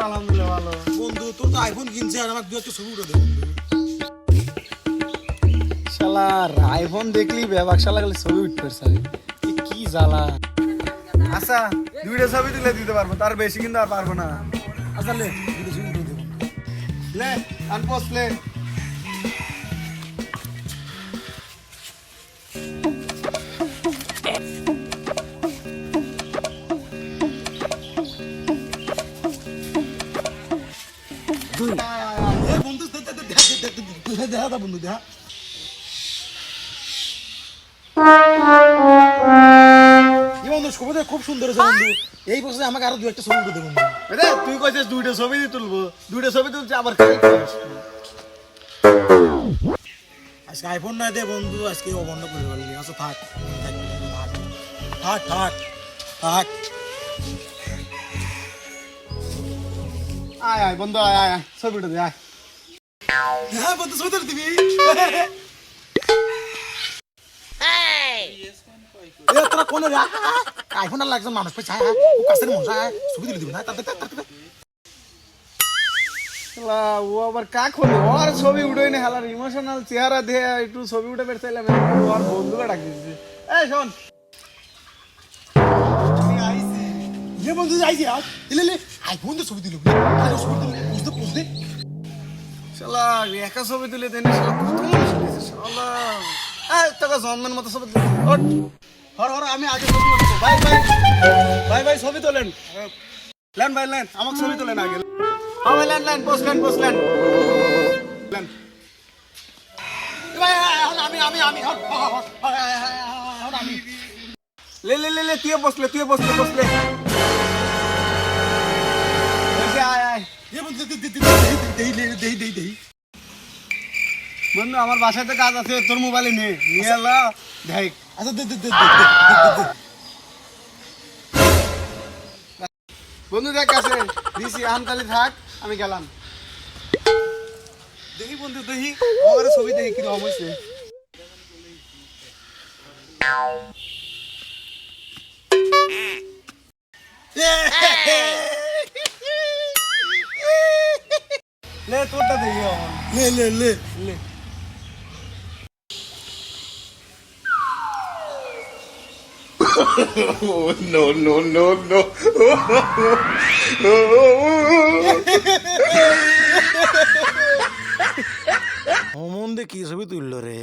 আলহামদুলিল্লাহ ভালো। বন্ধু তোর তো আইফোন কিনছে আর আমার দু একটা ছবি উঠে দে বন্ধু। শালার আইফোন দেখলি বেবাক শালা খালি ছবি উঠতে পারছে কি জ্বালা। আচ্ছা দুইটা ছবি তুলে দিতে পারবো, তার বেশি কিন্তু আর পারবো না। আচ্ছা লে দুটো ছবি উঠে দে বন্ধু। লে আনপোস লে। এ বন্ধু দেখা দা বন্ধু দেখা। এই বন্ধু ছবিটা খুব সুন্দর আছে বন্ধু। এই বছরে আমাকে আরো দু একটা ছবি উঠে দে বন্ধু। রে তুই কইছিস দুইটা ছবি তুলবো, দুইটা ছবি তুলছি আবার খাইছিস। আজকে আইফোন না দে বন্ধু, আজকে ও বন্ধ করে বললি। আচ্ছা থাক থাক থাক থাক। আয় আয় বন্ধু আয় আয় আয়, ছবিটা দে আয়। হ্যাঁ বন্ধু ছবি তুলে দিবি। এ তোরা কোন রে আইফোন আর লাগছে মানুষ পেছায় ও কাছের মশা ছবি তুলে দিবি না তাতে শালা ও আবার কাক হলো, ওর ছবি উঠোই না হালার ইমোশনাল চেহারা দিয়ে একটু ছবি উঠে পেরছিলাম, ওর বন্ধুকে ডাক দিয়েছে। এই শোন ये बंदू आइए यार ले आईफोन तो छवि दिलो छवि दिलो बुझते बुझते শালা একা ছবি তুলে দেন শালা কত মানুষ দিয়েছে শালা। এই তোকে জন্মের মতো ছবি তুলে ওঠ হর হর আমি আগে ছবি উঠবো। ভাই ভাই ভাই ভাই ছবি তোলেন, লেন ভাই লেন আমাকে ছবি তোলেন আগে। হ্যাঁ ভাই লেন লেন বসলেন বসলেন লেন। ভাই আমি আমি লে লে লে লে তুই বসলে বসলে আয় আয়। ये बंदू दे বন্ধু আমার বাসায় তো কাজ আছে, তোর মোবাইলে নিয়ে এলো দেখ। अच्छा दे বন্ধু দেখ কাছে দিছি আনতালি থাক আমি গেলাম। দেখি বন্ধু দেখি আমার ছবি দেখি কি রকম হয়েছে। লে তোরটা দেখি আমার। ले লে Oh, no. অমন দে কি ছবি তুললো রে।